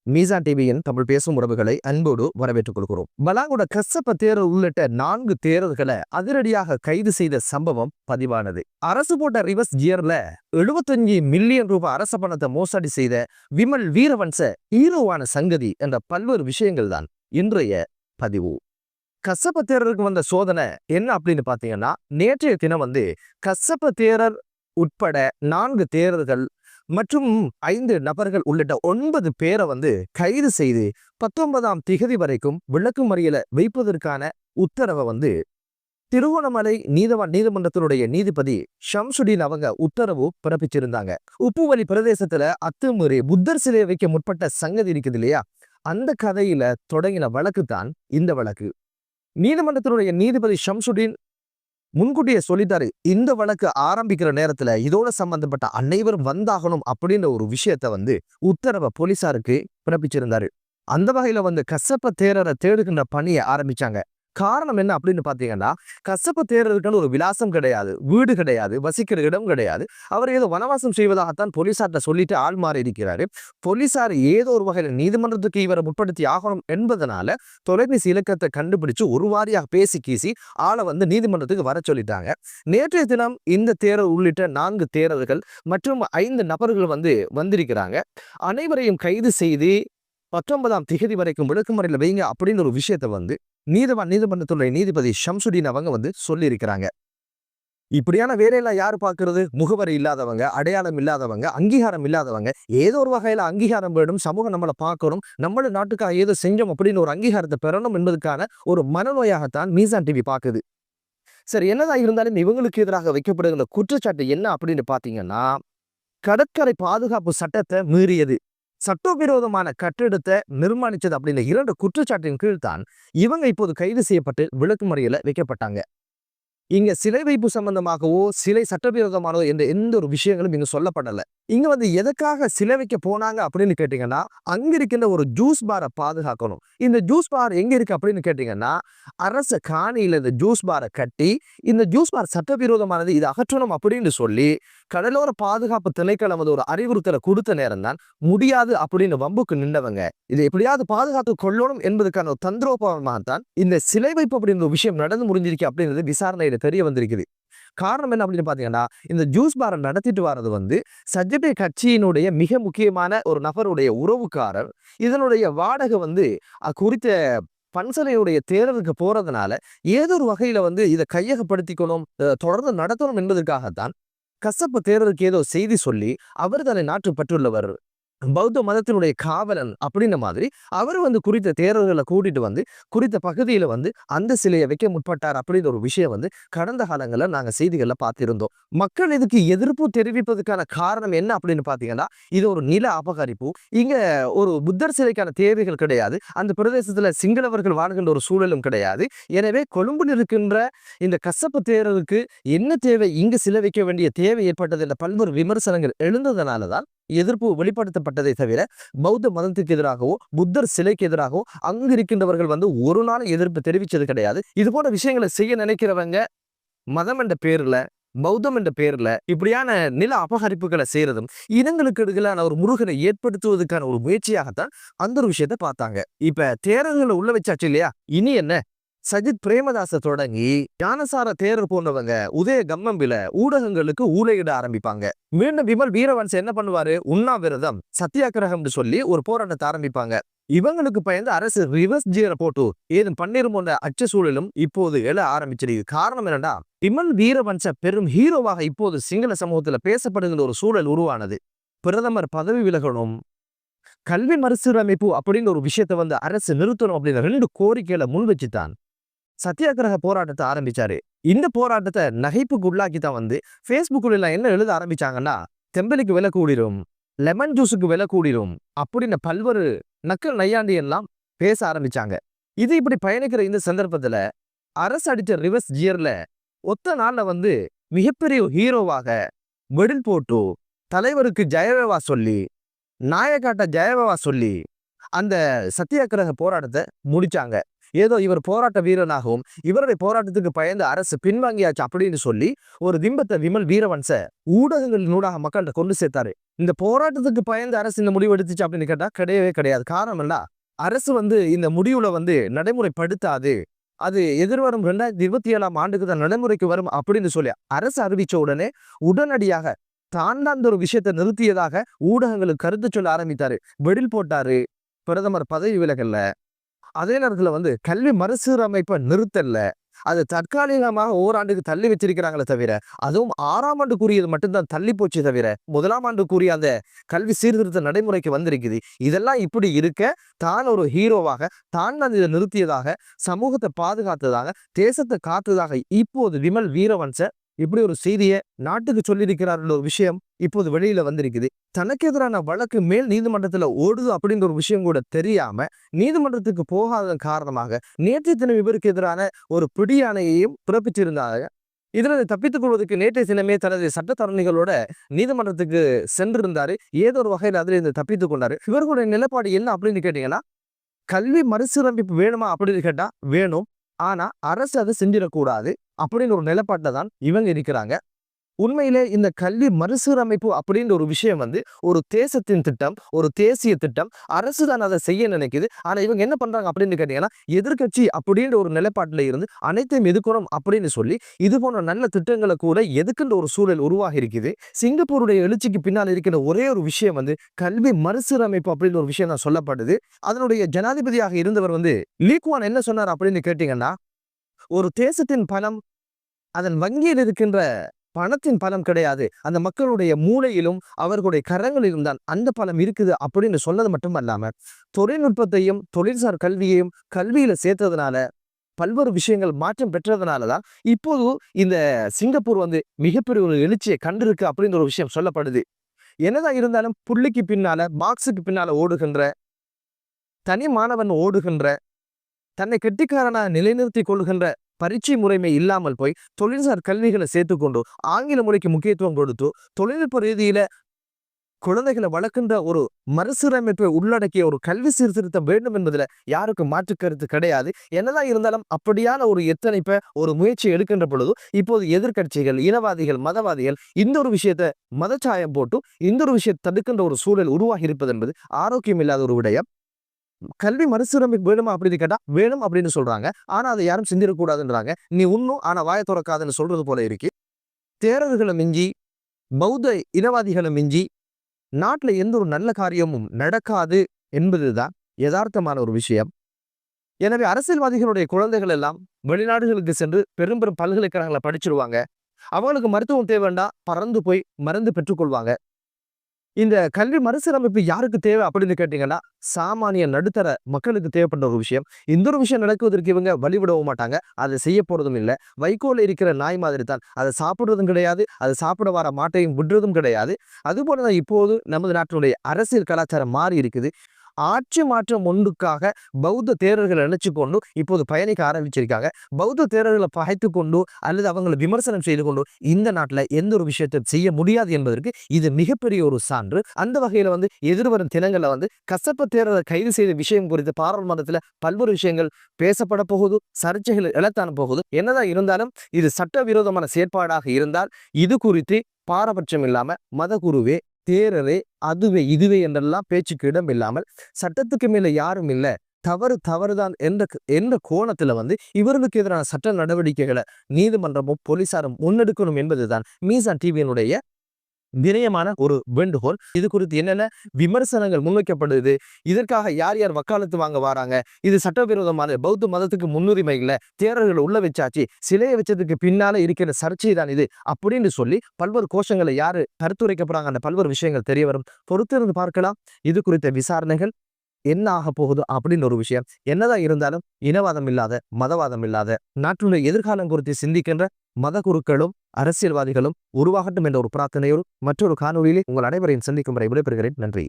மீசான் டிவியின் தமிழ் பேசும் உறவுகளை அன்போடு வரவேற்றுக் கொள்கிறோம். பலாங்குட கசப்ப தேரர் உள்ளிட்ட 4 தேரர்களை அதிரடியாக கைது செய்த சம்பவம் பதிவானது. அரசு போட்ட ரிவர்ஸ் கியர்ல 75 மில்லியன் ரூபாய் அரச பணத்தை மோசடி செய்த விமல் வீரவன்ச ஹீரோவான சங்கதி என்ற பல்வேறு விஷயங்கள் தான் இன்றைய பதிவு. கசப்ப தேரருக்கு வந்த சோதனை என்ன அப்படின்னு பாத்தீங்கன்னா, நேற்றைய தினம் கசப்ப தேரர் உட்பட 4 தேரர்கள் மற்றும் 5 நபர்கள் உள்ளிட்ட 9 பேரை கைது செய்து 19ஆம் திகதி வரைக்கும் விளக்குமறியல வைப்பதற்கான உத்தரவை திருகோணமலை நீதிமன்றத்தினுடைய நீதிபதி ஷம்சுடீன் அவங்க உத்தரவு பிறப்பிச்சிருந்தாங்க. உப்புவலி பிரதேசத்துல அத்துமீறி புத்தர் சிலையை வைக்க முற்பட்ட சங்கதி இருக்குது இல்லையா, அந்த கதையில தொடங்கின வழக்கு தான் இந்த வழக்கு. நீதிமன்றத்தினுடைய நீதிபதி ஷம்சுடீன் முன்கூட்டியே சொல்லிட்டாரு, இந்த வழக்கு ஆரம்பிக்கிற நேரத்துல இதோட சம்பந்தப்பட்ட அனைவரும் வந்தாகணும் அப்படின்ற ஒரு விஷயத்த உத்தரவை போலீசாருக்கு பிறப்பிச்சிருந்தாரு. அந்த வகையில கசப்ப தேரரை தேடுகின்ற பணியை ஆரம்பிச்சாங்க. காரணம் என்ன அப்படின்னு பாத்தீங்கன்னா, கசப்ப தேரருக்குன்னு ஒரு விலாசம் கிடையாது, வீடு கிடையாது, வசிக்கிற இடம் கிடையாது. அவர் ஏதோ வனவாசம் செய்வதாகத்தான் போலீசார்ட்ட சொல்லிட்டு ஆள் மாறி இருக்கிறாரு. போலீசார் ஏதோ ஒரு வகையில நீதிமன்றத்துக்கு இவரை முற்படுத்தி ஆகணும் என்பதனால தொலைபேசி இலக்கத்தை கண்டுபிடிச்சு ஒரு வாரியாக பேசி கீசி ஆளை நீதிமன்றத்துக்கு வர சொல்லிட்டாங்க. நேற்றைய தினம் இந்த தேரர் உள்ளிட்ட 4 தேரர்கள் மற்றும் 5 நபர்கள் வந்திருக்கிறாங்க. அனைவரையும் கைது செய்து 19ஆம் திகதி வரைக்கும் விளக்குமறையில் வைங்க அப்படின்னு ஒரு விஷயத்த நீதிமன்றத்துடைய நீதிபதி ஷம்சுடீன் அவங்க சொல்லி இருக்கிறாங்க. இப்படியான வேலையெல்லாம் யாரு பார்க்கறது? முகவரி இல்லாதவங்க, அடையாளம் இல்லாதவங்க, அங்கீகாரம் இல்லாதவங்க. ஏதோ ஒரு வகையில அங்கீகாரம் வேணும், சமூகம் நம்மளை பார்க்கணும், நம்மள நாட்டுக்காக ஏதோ செஞ்சோம் அப்படின்னு ஒரு அங்கீகாரத்தை பெறணும் என்பதற்கான ஒரு மனநோயாகத்தான் மீசான் டிவி பார்க்குது. சரி, என்னதான் இருந்தாலும் இவங்களுக்கு எதிராக வைக்கப்படுகிற குற்றச்சாட்டு என்ன அப்படின்னு பாத்தீங்கன்னா, கடற்கரை பாதுகாப்பு சட்டத்தை மீறியது, சட்டவிரோதமான கட்டிடத்தை நிர்மாணிச்சது அப்படின்ற 2 குற்றச்சாட்டின் கீழ் தான் இவங்க இப்போது கைது செய்யப்பட்டு விளக்குமறியல வைக்கப்பட்டாங்க. இங்க சிலை வைப்பு சம்பந்தமாகவோ சிலை சட்டவிரோதமானதோ என்ற எந்த ஒரு விஷயங்களும் இங்க சொல்லப்படல. இங்க எதுக்காக சிலை வைக்க போனாங்க அப்படின்னு கேட்டீங்கன்னா, அங்க இருக்கின்ற ஒரு ஜூஸ் பாரை பாதுகாக்கணும். இந்த ஜூஸ் பார் எங்க இருக்கு அப்படின்னு கேட்டீங்கன்னா, அரச காணியில இந்த ஜூஸ் பாரை கட்டி இந்த ஜூஸ் பார் சட்டவிரோதமானது, இது அகற்றணும் அப்படின்னு சொல்லி கடலோர பாதுகாப்பு திணைக்களம் ஒரு அறிவுறுத்தலை கொடுத்த நேரம் தான் முடியாது அப்படின்னு வம்புக்கு நின்றவங்க இதை எப்படியாவது பாதுகாத்து கொள்ளணும் என்பதற்கான ஒரு தந்திரோபாவமாகத்தான் இந்த சிலை வைப்பு அப்படின்ற விஷயம் நடந்து முடிஞ்சிருக்கு அப்படின்றது விசாரணையில தெரிய வந்திருக்குது. காரணம் என்ன அப்படின்னு பாத்தீங்கன்னா, இந்த ஜூஸ் பாரை நடத்திட்டு வர்றது சஜ்ஜடை கட்சியினுடைய மிக முக்கியமான ஒரு நபருடைய உறவுக்காரர். இதனுடைய வாடகை குறித்த பன்சலையுடைய தேர்தலுக்கு போறதுனால ஏதோ ஒரு வகையில இதை கையகப்படுத்திக்கணும், தொடர்ந்து நடத்தணும் என்பதற்காகத்தான் கசப்பு தேர்தலுக்கு ஏதோ செய்தி சொல்லி அவர் தன்னை நாட்டுப்பட்டுள்ளவர், பௌத்த மதத்தினுடைய காவலன் அப்படின்ற மாதிரி அவர் குறித்த தேரர்களை கூட்டிட்டு குறித்த பகுதியில அந்த சிலையை வைக்க முற்பட்டார் அப்படின்ற ஒரு விஷயம் கடந்த காலங்களில் நாங்க செய்திகள்ல பார்த்திருந்தோம். மக்கள் இதுக்கு எதிர்ப்பு தெரிவிப்பதற்கான காரணம் என்ன அப்படின்னு பாத்தீங்கன்னா, இது ஒரு நில அபகரிப்பு. இங்க ஒரு புத்தர் சிலைக்கான தேவைகள் கிடையாது, அந்த பிரதேசத்துல சிங்களவர்கள் வாழ்கின்ற ஒரு சூழலும் கிடையாது. எனவே கொழும்பில் இருக்கின்ற இந்த கசப்பு தேரருக்கு என்ன தேவை, இங்கு சிலை வைக்க வேண்டிய தேவை ஏற்பட்டது என்ற பல்வேறு விமர்சனங்கள் எழுந்ததனாலதான் எதிர்ப்பு வெளிப்படுத்தப்பட்டதை தவிர பௌத்த மதத்துக்கு எதிராகவோ புத்தர் சிலைக்கு எதிராகவோ அங்கு இருக்கின்றவர்கள் ஒரு நாள் எதிர்ப்பு தெரிவிச்சது கிடையாது. இது போன்ற விஷயங்களை செய்ய நினைக்கிறவங்க மதம் என்ற பேர்ல, பௌத்தம் என்ற பேர்ல இப்படியான நில அபகரிப்புகளை செய்யறதும் இனங்களுக்கு இடையிலான ஒரு முருகனை ஏற்படுத்துவதற்கான ஒரு முயற்சியாகத்தான் அந்த ஒரு விஷயத்தை பார்த்தாங்க. இப்ப தேரர்களை உள்ள வச்சாச்சு இல்லையா, இனி என்ன? சஜித் பிரேமதாச தொடங்கி ஞானசார தேரர் போன்றவங்க உதய கம்மம்பில ஊடகங்களுக்கு ஊழையிட ஆரம்பிப்பாங்க. மீண்டும் விமல் வீரவன்ச என்ன பண்ணுவாரு, உண்ணாவிரதம் சத்தியாகிரகம் சொல்லி ஒரு போராட்டத்தை ஆரம்பிப்பாங்க. இவங்களுக்கு பயந்து அரசு ரிவர்ஸ் கியரை போட்டு ஏதும் பன்னிருமோன்ற அச்ச சூழலும் இப்போது எழ ஆரம்பிச்சிருக்கு. காரணம் என்னன்னா, விமல் வீரவன்ச பெரும் ஹீரோவாக இப்போது சிங்கள சமூகத்துல பேசப்படுகிற ஒரு சூழல் உருவானது. பிரதமர் பதவி விலகணும், கல்வி மறுசீரமைப்பு அப்படின்னு ஒரு விஷயத்த அரசு நிறுத்தணும் அப்படின்ற 2 கோரிக்கைகளை முன் வச்சுதான் சத்தியாகிரக போராட்டத்தை ஆரம்பிச்சாரு. இந்த போராட்டத்தை நகைப்புக்கு உள்ளாக்கி தான் பேஸ்புக்ல என்ன எழுத ஆரம்பிச்சாங்கன்னா, தெம்பலிக்கு விலை கூடிரும், லெமன் ஜூஸுக்கு விலை கூடிரும் அப்படின்னு பல்வேறு நக்கல் நையாண்டி எல்லாம் பேச ஆரம்பிச்சாங்க. இது இப்படி பயணிக்கிற இந்த சந்தர்ப்பத்துல அரசு அடிச்ச ரிவர்ஸ் கியர்ல ஒத்த நாள்ல மிகப்பெரிய ஹீரோவாக வெடில் போட்டு தலைவருக்கு ஜெயவேவா சொல்லி, நாயக்காட்ட ஜெயவேவா சொல்லி அந்த சத்தியாகிரக போராட்டத்தை முடிச்சாங்க. ஏதோ இவர் போராட்ட வீரனாகவும் இவருடைய போராட்டத்துக்கு பயந்து அரசு பின்வாங்கியாச்சு அப்படின்னு சொல்லி ஒரு திம்பத்தை விமல் வீரவன்ச ஊடகங்களினூடாக மக்கள்கிட்ட கொண்டு சேர்த்தாரு. இந்த போராட்டத்துக்கு பயந்து அரசு இந்த முடிவு எடுத்துச்சு அப்படின்னு கேட்டா கிடையவே கிடையாது. காரணம் என்ன, அரசு இந்த முடிவுல நடைமுறைப்படுத்தாது, அது எதிர்வரும் 2027ஆம் ஆண்டுக்கு தான் நடைமுறைக்கு வரும் அப்படின்னு சொல்லி அரசு அறிவிச்ச உடனே உடனடியாக தான் அந்த ஒரு விஷயத்தை நிறுத்தியதாக ஊடகங்களுக்கு கருத்து சொல்ல ஆரம்பித்தாரு. வெடில் போட்டாரு. பிரதமர் பதவி விலகல்ல. அதே நேரத்துல கல்வி மறுசீரமைப்பை நிறுத்தல, அது தற்காலிகமாக ஓராண்டுக்கு தள்ளி வச்சிருக்கிறாங்களே தவிர, அதுவும் 6ஆம் ஆண்டுக்குரியது மட்டும்தான் தள்ளி போச்சு தவிர 1ஆம் ஆண்டுக்குரிய அந்த கல்வி சீர்திருத்த நடைமுறைக்கு வந்திருக்குது. இதெல்லாம் இப்படி இருக்க தான் ஒரு ஹீரோவாக தான் இதை நிறுத்தியதாக, சமூகத்தை பாதுகாத்ததாக, தேசத்தை காத்ததாக இப்போது விமல் வீரவன்ச இப்படி ஒரு செய்தியை நாட்டுக்கு சொல்லியிருக்கிறார் ஒரு விஷயம் இப்போது வெளியில வந்திருக்குது. தனக்கு எதிரான வழக்கு மேல் நீதிமன்றத்துல ஓடுது அப்படின்ற ஒரு விஷயம் கூட தெரியாம நீதிமன்றத்துக்கு போகாத காரணமாக நேற்றைய தினம் இவருக்கு எதிரான ஒரு பிடியாணையையும் பிறப்பிச்சிருந்தாங்க. இதுல தப்பித்துக் கொள்வதற்கு நேற்றைய தினமே தனது சட்டத்தரணிகளோட நீதிமன்றத்துக்கு சென்றிருந்தாரு. ஏதோ ஒரு வகையில் அதுல இருந்து தப்பித்துக் கொண்டாரு. இவர்களுடைய நிலைப்பாடு என்ன அப்படின்னு கேட்டீங்கன்னா, கல்வி மறுசீரமைப்பு வேணுமா அப்படின்னு கேட்டா வேணும், ஆனா அரசு அதை செஞ்சிடக்கூடாது அப்படின்னு ஒரு நிலைப்பாட்டில தான் இவங்க இருக்கிறாங்க. உண்மையிலே இந்த கல்வி மறுசீரமைப்பு அப்படின்ற ஒரு விஷயம் ஒரு தேசத்தின் திட்டம், ஒரு தேசிய திட்டம். அரசு தான் அதை செய்ய நினைக்குது. ஆனா இவங்க என்ன பண்றாங்க அப்படின்னு கேட்டீங்கன்னா, எதிர்கட்சி அப்படின்ற ஒரு நிலைப்பாட்டில இருந்து அனைத்தையும் எதுக்கணும் அப்படின்னு சொல்லி இது போன்ற நல்ல திட்டங்களை கூட எதுக்குன்ற ஒரு சூழல் உருவாகி இருக்குது. சிங்கப்பூருடைய எழுச்சிக்கு பின்னால் இருக்கிற ஒரே ஒரு விஷயம் கல்வி மறுசீரமைப்பு அப்படின்னு ஒரு விஷயம் தான் சொல்லப்படுது. அதனுடைய ஜனாதிபதியாக இருந்தவர் லீ குவான் என்ன சொன்னார் அப்படின்னு கேட்டீங்கன்னா, ஒரு தேசத்தின் பணம் அதன் வங்கியில் இருக்கின்ற பணத்தின் பலம் கிடையாது, அந்த மக்களுடைய மூளையிலும் அவர்களுடைய கரங்களிலும் தான் அந்த பலம் இருக்குது அப்படின்னு சொன்னது மட்டும் அல்லாம, தொழில்நுட்பத்தையும் தொழில்சார் கல்வியையும் கல்வியில சேர்த்ததுனால பல்வேறு விஷயங்கள் மாற்றம் பெற்றதுனாலதான் இப்போது இந்த சிங்கப்பூர் மிகப்பெரிய ஒரு எழுச்சியை கண்டிருக்கு அப்படின்ற ஒரு விஷயம் சொல்லப்படுது. என்னதான் இருந்தாலும் புள்ளிக்கு பின்னால பாக்ஸுக்கு பின்னால ஓடுகின்ற தனி மாணவன் ஓடுகின்ற தன்னை கெட்டிக்காரனா நிலைநிறுத்தி கொள்கின்ற பரீட்சை முறைமை இல்லாமல் போய் தொழில்சார் கல்விகளை சேர்த்துக்கொண்டு ஆங்கில மொழிக்கு முக்கியத்துவம் கொடுத்து தொழில்நுட்ப ரீதியில குழந்தைகளை வளர்க்கின்ற ஒரு மறுசீரமைப்பை உள்ளடக்கிய ஒரு கல்வி சீர்திருத்தம் வேண்டும் என்பதுல யாருக்கும் மாற்று கருத்து கிடையாது. என்னதான் இருந்தாலும் அப்படியான ஒரு எத்தனைப்ப ஒரு முயற்சி எடுக்கின்ற பொழுது இப்போது எதிர்கட்சிகள், இனவாதிகள், மதவாதிகள் இந்த ஒரு விஷயத்தை மதச்சாயம் போட்டு இந்த ஒரு விஷயத்தை தடுக்கின்ற ஒரு சூழல் உருவாகி இருப்பது என்பது ஆரோக்கியம் இல்லாத ஒரு விடயம். கல்வி மறுசீரமைப்பு வேணுமா அப்படின்னு கேட்டா வேணும் அப்படின்னு சொல்றாங்க. ஆனா அதை யாரும் சிந்திடக்கூடாதுன்றாங்க. நீ உண்ணும் ஆனா வாய துறக்காதுன்னு சொல்றது போல இருக்கு. தேரர்களை மிஞ்சி பௌத்த இனவாதிகளை மிஞ்சி நாட்டுல எந்த ஒரு நல்ல காரியமும் நடக்காது என்பதுதான் யதார்த்தமான ஒரு விஷயம். எனவே அரசியல்வாதிகளுடைய குழந்தைகள் எல்லாம் வெளிநாடுகளுக்கு சென்று பெரும் பெரும் பல்கலைக்கழகங்களை படிச்சிருவாங்க. அவங்களுக்கு மருத்துவம் தேவைண்டா பறந்து போய் மருந்து பெற்றுக்கொள்வாங்க. இந்த கல்வி மறுசீரமைப்பு யாருக்கு தேவை அப்படின்னு கேட்டீங்கன்னா, சாமானிய நடுத்தர மக்களுக்கு தேவைப்பட்ட ஒரு விஷயம். இந்த ஒரு விஷயம் நடக்குவதற்கு இவங்க வழிவிடவும் மாட்டாங்க, அதை செய்ய போறதும் இல்லை. வைக்கோல இருக்கிற நாய் மாதிரி தான், அதை சாப்பிடுறதும் கிடையாது, அதை சாப்பிட வர மாட்டையும் விடுறதும் கிடையாது. அதுபோலதான் இப்போது நமது நாட்டினுடைய அரசியல் கலாச்சாரம் மாறி இருக்குது. ஆட்சி மாற்றம் ஒன்றுக்காக பௌத்த தேரர்களை நினைச்சு கொண்டு இப்போது பயணிக்க ஆரம்பிச்சிருக்காங்க. பௌத்த தேரர்களை பகைத்து கொண்டு அல்லது அவங்களை விமர்சனம் செய்து கொண்டு இந்த நாட்டில் எந்த ஒரு விஷயத்தை செய்ய முடியாது என்பதற்கு இது மிகப்பெரிய ஒரு சான்று. அந்த வகையில எதிர்வரும் தினங்கள்ல கசப்ப தேரரை கைது செய்த விஷயம் குறித்து பாராளுமன்றத்தில் பல்வேறு விஷயங்கள் பேசப்பட போகுது, சர்ச்சைகள் எழத்தான போகுது. என்னதான் இருந்தாலும் இது சட்டவிரோதமான செயற்பாடாக இருந்தால் இது குறித்து பாரபட்சம் இல்லாம மதகுருவே, தேரரே, அதுவே இதுவே என்றெல்லாம் பேச்சுக்கு இடம் இல்லாமல் சட்டத்துக்கு மேல யாரும் இல்லை, தவறுதான் என்ற கோணத்துல இவர்களுக்கு எதிரான சட்ட நடவடிக்கைகளை நீதிமன்றமும் போலீசாரும் முன்னெடுக்கணும் என்பதுதான் மீசான் டிவியினுடைய வினயமான ஒரு வேண்டுகோள். இது குறித்து என்னென்ன விமர்சனங்கள் முன்வைக்கப்படுது, இதற்காக யார் யார் வக்காலத்து வாங்க வராங்க, இது சட்டவிரோதமான பௌத்த மதத்துக்கு முன்னுரிமை இல்லை, தேரர்கள் உள்ள வச்சாச்சு, சிலையை வச்சதுக்கு பின்னால இருக்கிற சர்ச்சை தான் இது அப்படின்னு சொல்லி பல்வேறு கோஷங்களை யாரு கருத்துரைக்கப்படுறாங்க, அந்த பல்வேறு விஷயங்கள் தெரிய வரும். பொறுத்திருந்து பார்க்கலாம். இது குறித்த விசாரணைகள் என்ன ஆக போகுது அப்படின்னு ஒரு விஷயம். என்னதான் இருந்தாலும் இனவாதம் இல்லாத, மதவாதம் இல்லாத நாட்டுடைய எதிர்காலம் குறித்து சிந்திக்கின்ற மத குருக்களும் அரசியல்வாதிகளும் உருவாகட்டும் என்ற ஒரு பிரார்த்தனையோடு மற்றொரு காணொலியிலே உங்கள் அனைவரையும் சந்திக்கும் வரை விடைபெறுகிறேன். நன்றி.